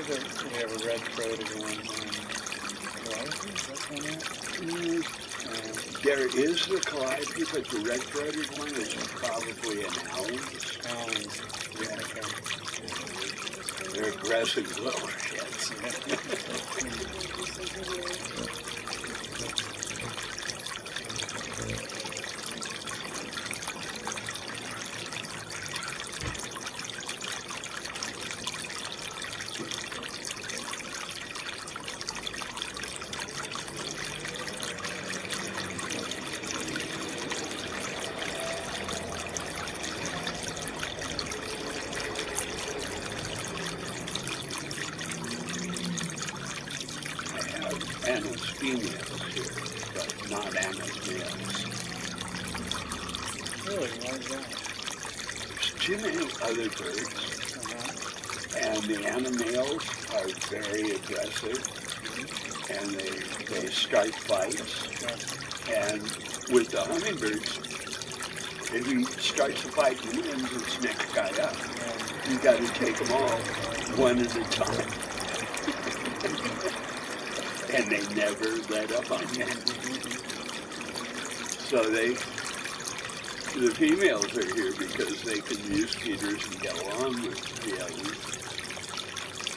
we have a red-throated one. Calliope, is that one out? There is the calliope, but the red-throated one is probably an owl. Owls. Yeah, okay. They're aggressive little shits. Anna's females here, but not Anna's males. Really? Why is that? There's too many other birds, and the Anna males are very aggressive, and they start fights. And with the hummingbirds, if he starts a fight and wins, it's next guy up. You got to take them all one at a time. And they never let up on you. So the females are here because they can use feeders and get along with the others.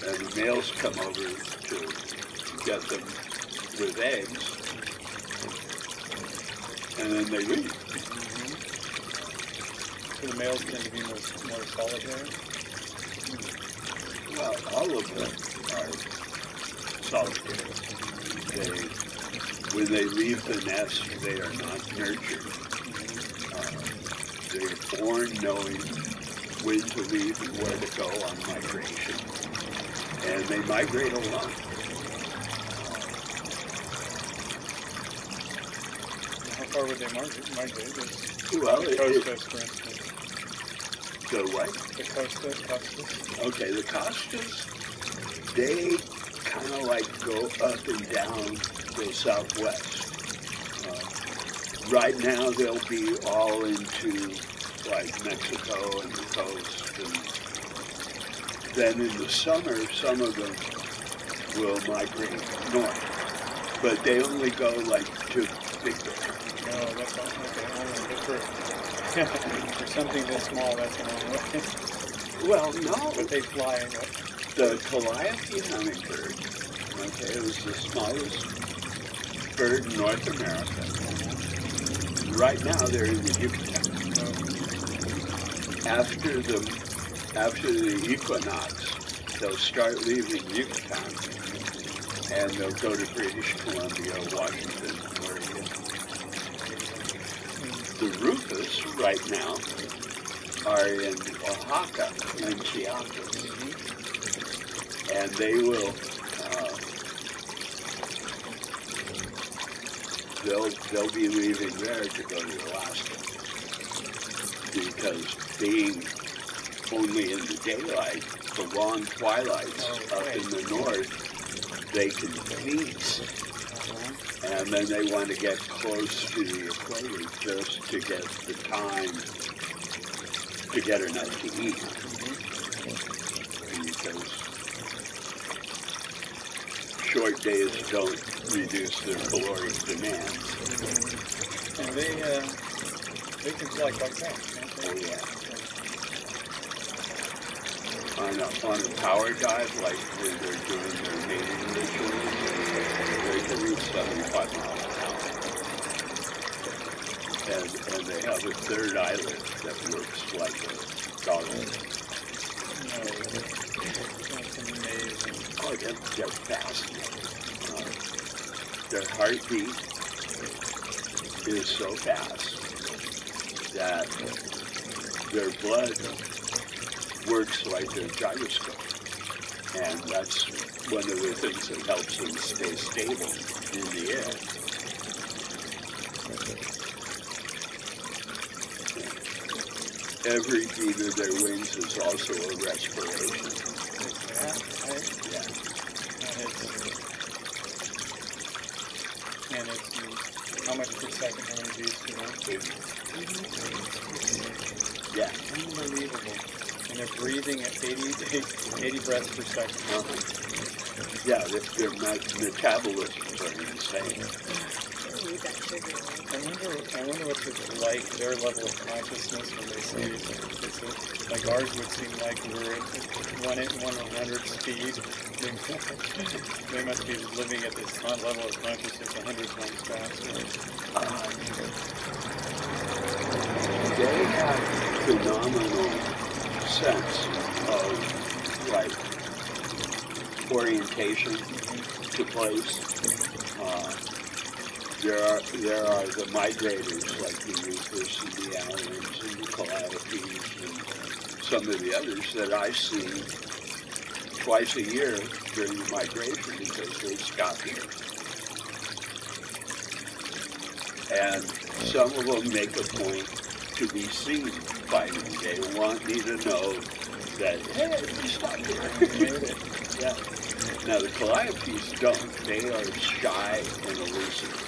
And the males come over to get them with eggs. And then they leave. So the males tend to be more solitary? Well, all of them are solitary. When they leave the nest, they are not nurtured. They are born knowing when to leave and where to go on migration. And they migrate alone. How far would they migrate? Well, the Costas, for instance. The what? The Costas. Okay, the Costas, they kind of like go up and down the southwest. Right now they'll be all into like Mexico and the coast, and then in the summer some of them will migrate north, but they only go like to Big Bear. Oh, that's all. Okay, only for something this small, that's a long way. Well, no. But they fly. The Calliope hummingbird, okay, it was the smallest bird in North America. Right now they're in the Yucatan. After the equinox, they'll start leaving Yucatan and they'll go to British Columbia, Washington, Oregon. The rufous right now are in Oaxaca and Chiapas. And they will, they'll be leaving there to go to Alaska. Because being only in the daylight, the long twilights up in the north, they can freeze. And then they want to get close to the equator just to get the time to get enough to eat. Because short days don't reduce their caloric demand. And they can fly quite fast, can't they? Oh yeah. On a power dive, like when they're doing their mating rituals, they can reach 75 miles an hour. And they have a third eyelid that works like a goggle. That's amazing. Oh, they're fascinating. Their heartbeat is so fast that their blood works like a gyroscope. And that's one of the things that helps them stay stable in the air. Every beat of their wings is also a respiration. Yeah. And it's how much per second how many beats do you know? Yeah. Unbelievable. and they're breathing at 80 breaths per second. Yeah, their metabolisms are insane. I wonder what it's like, their level of consciousness when they say like ours would seem like we're at 1/100 speed. They must be living at this level of consciousness 100 times faster. They have phenomenal sense of orientation to place. There are the migrators like the rufous and the allens and the calliopes and some of the others that I see twice a year during the migration because they stop here. And some of them make a point to be seen by me. They want me to know that, hey, we stopped here. Yeah. Now the calliopes don't. They are shy and elusive.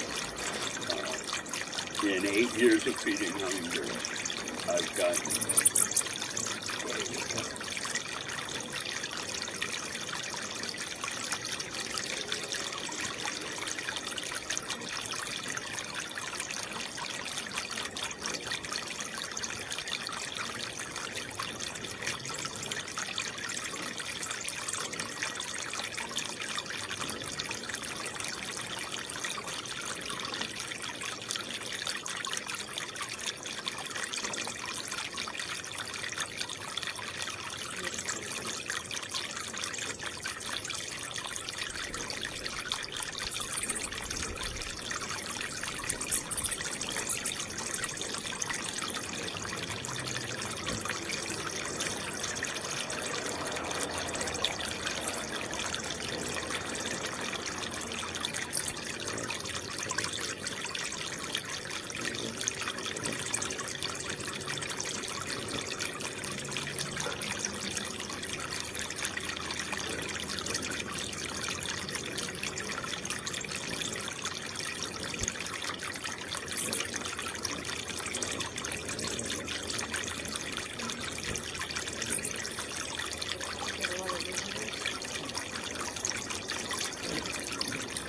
In 8 years of feeding hummingbirds, I've gotten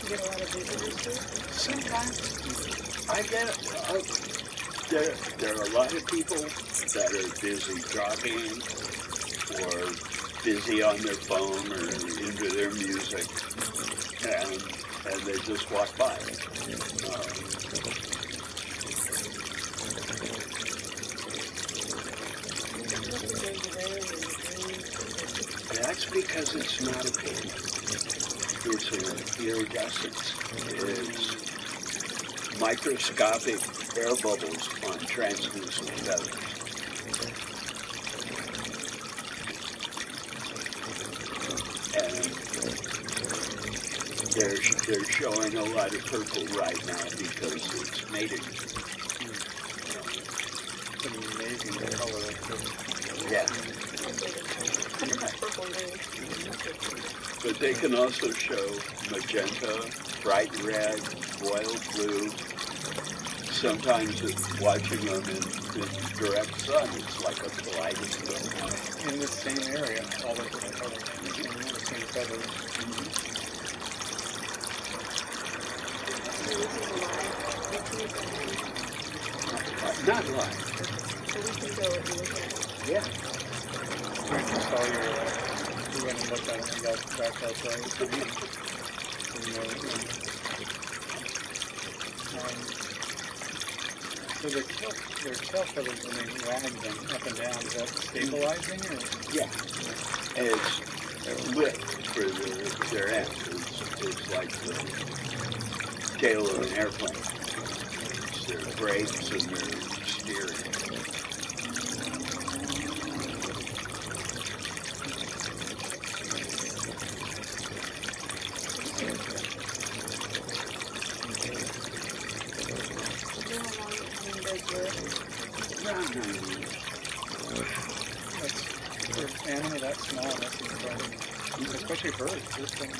get a lot of visitors here? sometimes I get there are a lot of people that are busy jogging or busy on their phone or into their music, and they just walk by. That's because it's not a pigment. It's an iridescence. It's microscopic air bubbles on translucent feathers. And they're showing a lot of purple right now because it's mating. It's an amazing color of purple. Yeah. But they can also show magenta, bright red, royal blue. Sometimes watching them in direct sun, it's like a kaleidoscope. In the same area, all the different colors, the same feathers. Not live. So we can go and look at it. Yeah. We just saw you went and looked at it and got back outside. So their tail feathers, when they wag them up and down, is that stabilizing? Or? Yeah. And it's lit for their end. It's like the tail of an airplane. It's their brakes and their steering. Around 9 years. For an animal that small, that's incredible. Especially birds. First thing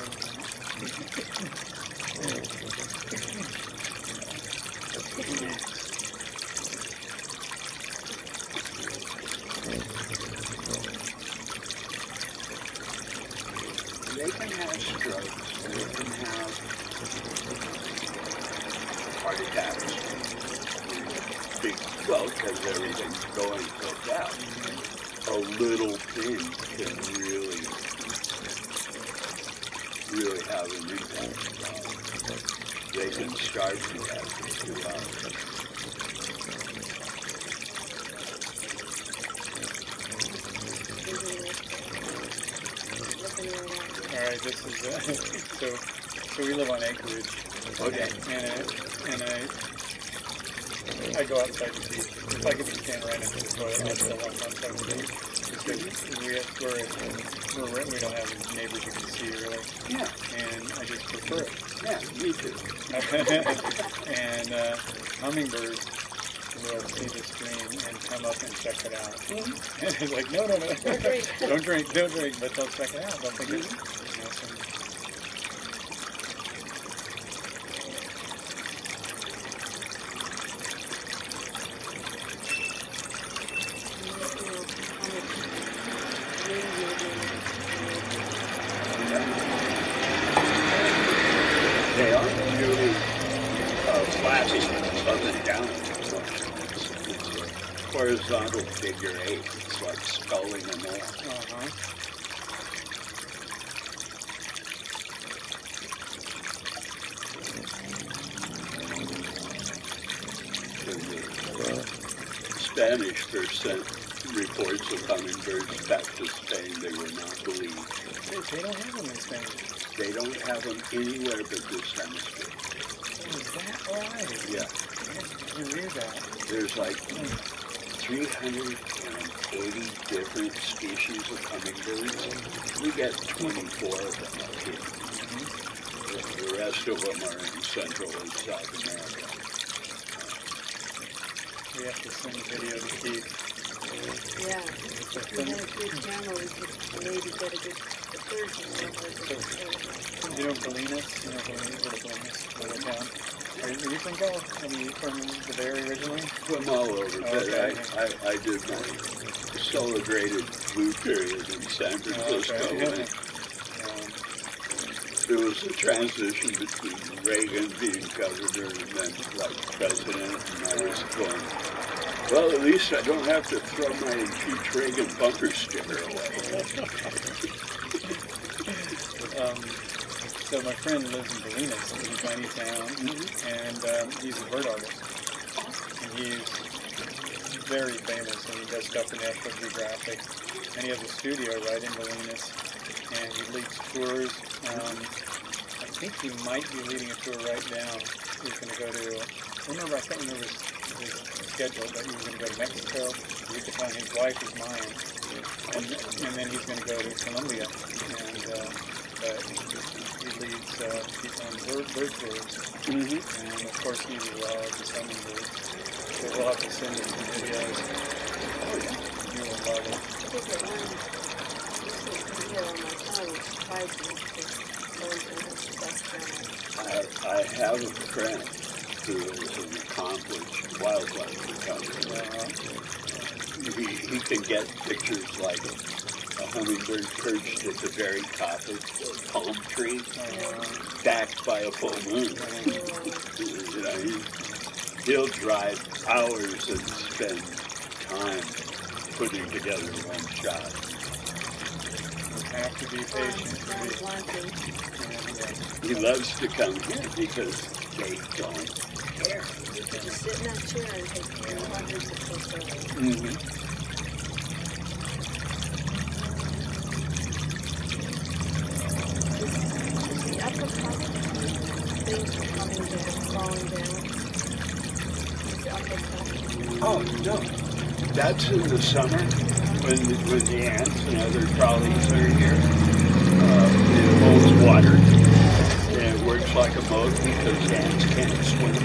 they can have strokes, they can have heart attacks. Well, because everything's going so fast. A little pin can really have an impact. They can starve to death in 2 hours. All right, this is so we live on acreage. Okay. And I go outside to pee. If I could just stand right next to the toilet, I'll still walk outside to pee. Because we don't have neighbors you can see really. Yeah. And I just prefer it. Yeah, me too. And hummingbirds will see the stream and come up and check it out. Mm-hmm. And it's like, no. Don't drink. don't drink, but they'll check it out. They'll think it's, They aren't really flapping up and down. It's a horizontal figure 8. It's like sculling a nail. Spanish first sent reports of hummingbirds back to Spain. They were not believed. They don't have them in Spain. They don't have them anywhere but this hemisphere. Is that right? Yeah. You read that. There's like 380 different species of hummingbirds. We get 24 of them up here. The rest of them are in Central and South America. We have to send a video to Keith. Yeah. If we had a good camera, we could maybe get a good version of it. You know Bolinas? You know Bolinas, little town? Are you from Cal? Are you from the Bay Area originally? From all over, but Okay. I did my celebrated blue period in San Francisco. Okay. There was a transition between Reagan being governor and then like president, and I was going, well, at least I don't have to throw my impeach Reagan bumper sticker away. So my friend lives in Bolinas, in a tiny town, and he's a bird artist. And he's very famous, and he does stuff for National Geographic. And he has a studio right in Bolinas, and he leads tours. I think he might be leading a tour right now. He's going to go to, I can't remember his schedule, but he's going to go to Mexico, Yucatan. His wife is Mayan. And then he's going to go to Colombia. And he leads people on bird tours. And of course he loves the hummingbirds. So we'll have to send you some videos. You will love it. I have a friend who is an accomplished wildlife photographer. He can get pictures like a hummingbird perched at the very top of a palm tree, backed by a full moon. He'll drive hours and spend time putting together one shot. Have to be patient. He loves to come here because they don't care. You could just sit in that chair and take hundreds of photos. The upper part, things are coming down, falling down. The upper part. Oh, no. That's in the summer when the ants and other trolleys are here. It holds water. And it works like a boat because ants can't swim.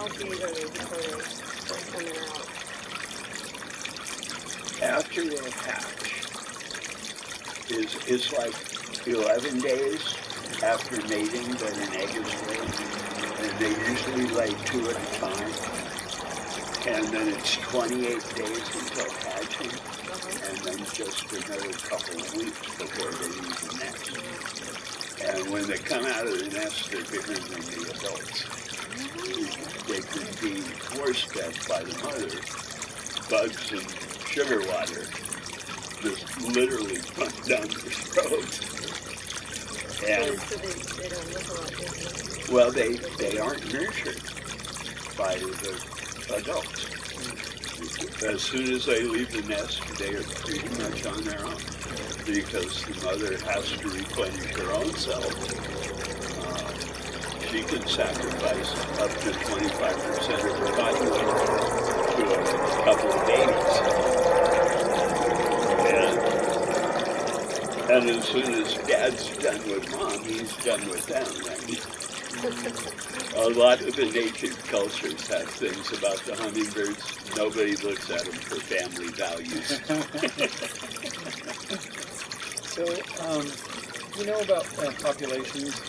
how big are they before they start coming out? After they hatch, it's like 11 days after mating that an egg is laid, and they usually lay 2 at a time. And then it's 28 days until hatching, and then just another couple of weeks before they leave the nest. And when they come out of the nest, they're bigger than the adults. They can be force-fed by the mother. Bugs and sugar water just literally pump down their throats. And, So they don't look a lot different. well, they aren't nurtured by the adults. As soon as they leave the nest, they are pretty much on their own because the mother has to replenish her own self. She can sacrifice up to 25% of her body weight to a couple of babies. And as soon as Dad's done with Mom, he's done with them. A lot of the native cultures have things about the hummingbirds. Nobody looks at them for family values. So, you know about populations?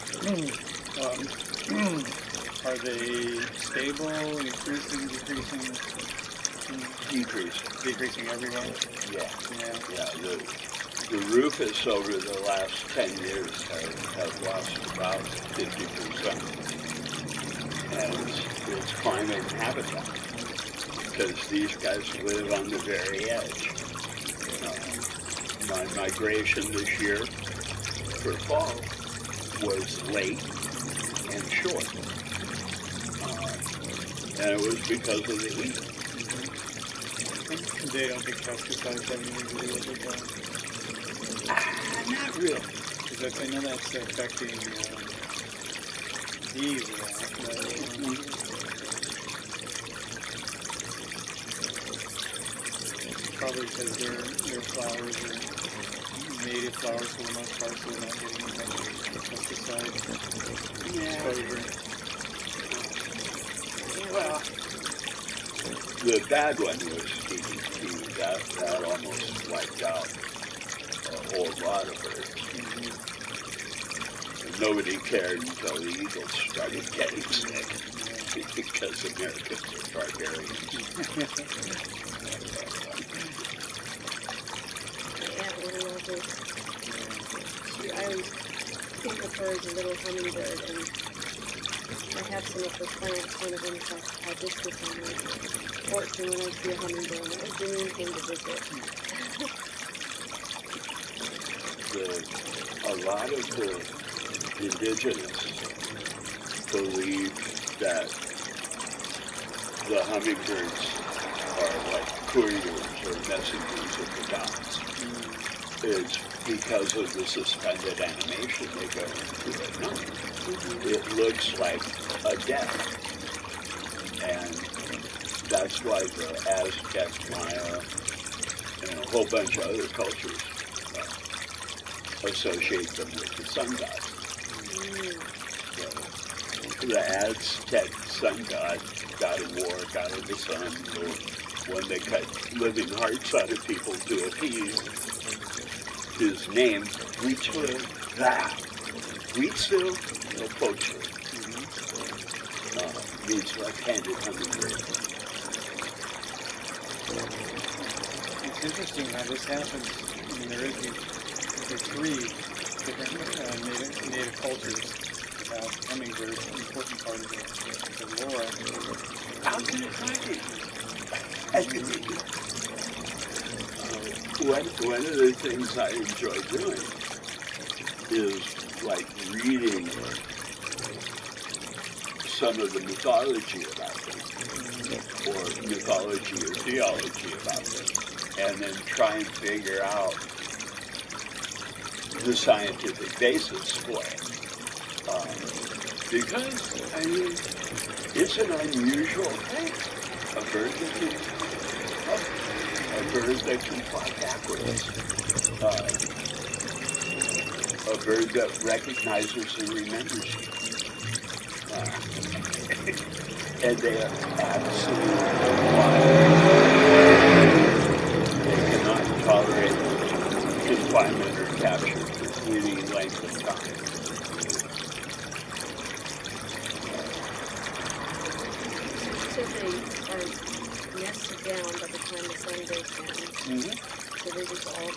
Are they stable, increasing, decreasing? Decreasing everywhere? Yeah. Yeah. The rufous over the last 10 years have lost about 50%. And it's climate and habitat. Because these guys live on the very edge. My migration this year for fall was late and short. And it was because of the heat. They don't think pesticides have anything to do with it, though? Not really. Because I know that's affecting bees a lot. Probably because their flowers are native flowers for the most part, so they're not getting as much pesticide exposure. Well, the bad one was DDT. That almost wiped out a whole lot of birds. And nobody cared until the eagles started getting sick because Americans are barbarians. I always think of her as a little hummingbird, and I have some of her plants. One of them is hibiscus on my porch, and when I see a hummingbird, I always bring them in to visit. A lot of the indigenous believe that the hummingbirds are like couriers or messengers of the gods. It's because of the suspended animation they go into at night. It looks like a death. And that's why the Aztec, Maya, and a whole bunch of other cultures associate them with the sun god. The Aztec sun god of war, god of the sun, when they cut living hearts out of people to appease. His name, Huitzil, Huitzil no Pocho, means left-handed hummingbird. It's interesting how this happens. I mean, there is the 3 different native cultures about hummingbirds, an important part of the lore. How can it not be? One of the things I enjoy doing is like reading some of the mythology about them, or mythology or theology about them, and then try and figure out the scientific basis for it. Because, I mean, it's an unusual thing. A bird that can fly backwards. A bird that recognizes and remembers you. And they are absolutely wild. They cannot tolerate confinement or capture for any length of time. So they are nested down by the time the sun goes down. Mm-hmm. So they just all,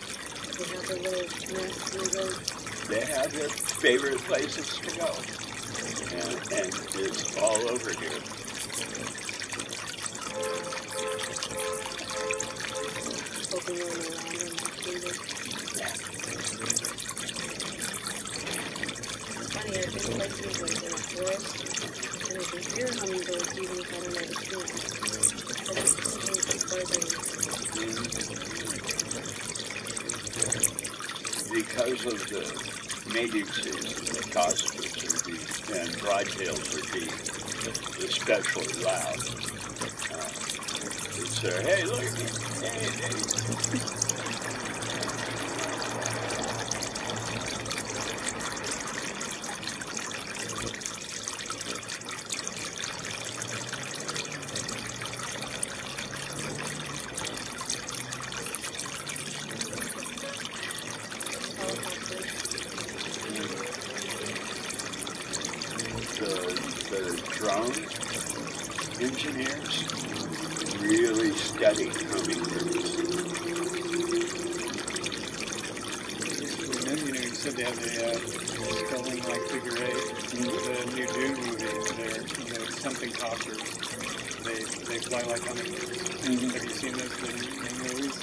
they have their little nests and they go. They have their favorite places to go. And it's all over here. Poking around and feeding. Yeah. It's funny, I've been places like in a forest, and I can hear hummingbirds even if I don't know the tune. But it's buzzing. Because of the mating season, the cosmos and broadtails are being especially loud. It's hey, look at me. Hey. The drone engineers really study hummingbirds. You said they have the Sterling like figure 8. The new Dune movie, they're something copters. They fly like hummingbirds. Mm-hmm. Have you seen those movies?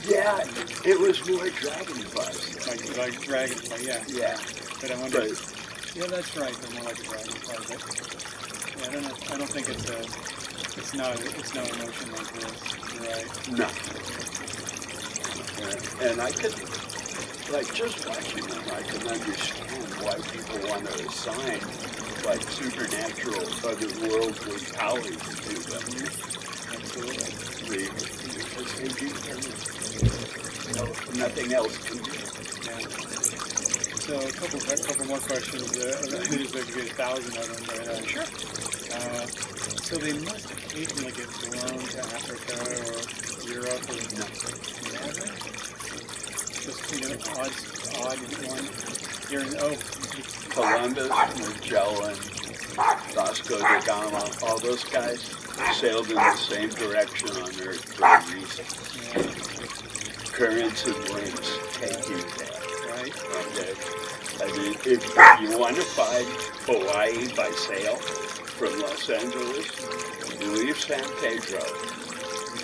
Yeah, it was more dragonflies. Like dragonfly, yeah. Yeah. But I wonder. Yeah, that's right. They're more like a dragonfly. But yeah, I don't think it's no emotion like this. You're right. No. And I could, like, just watching them, I can understand why people want to assign, like, supernatural, otherworldly powers to them. Absolutely. Because they do things nothing else can do. Yeah. So a couple more questions. There's like a good 1,000 of them, but Sure. So they must occasionally get blown to Africa or Europe or never. Just odd one. Here in Columbus, Magellan, Vasco da Gama, all those guys sailed in the same direction on Earth for a reason. Yeah. Currents and winds take you there. Right. Okay. I mean, if you want to find Hawaii by sail from Los Angeles, you leave San Pedro,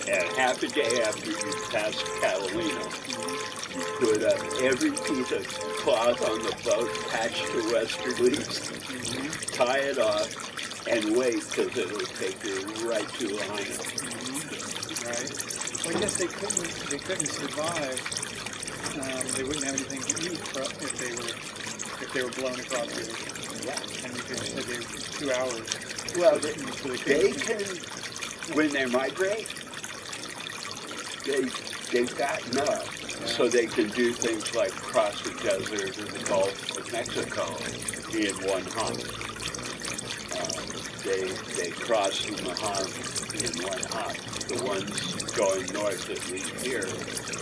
and half a day after you pass Catalina, you put up every piece of cloth on the boat, patch the westerlies, tie it off, and wait because it'll take you right to Lahaina. Right. Well, I guess they couldn't survive. They wouldn't have anything to eat if they were blown across the ocean. Yeah. And you could say they 2 hours. Well, they can, when they migrate, they fatten up, so they can do things like cross the desert or the Gulf of Mexico in one hump. They cross the Mojave in one hump. The ones going north that leave here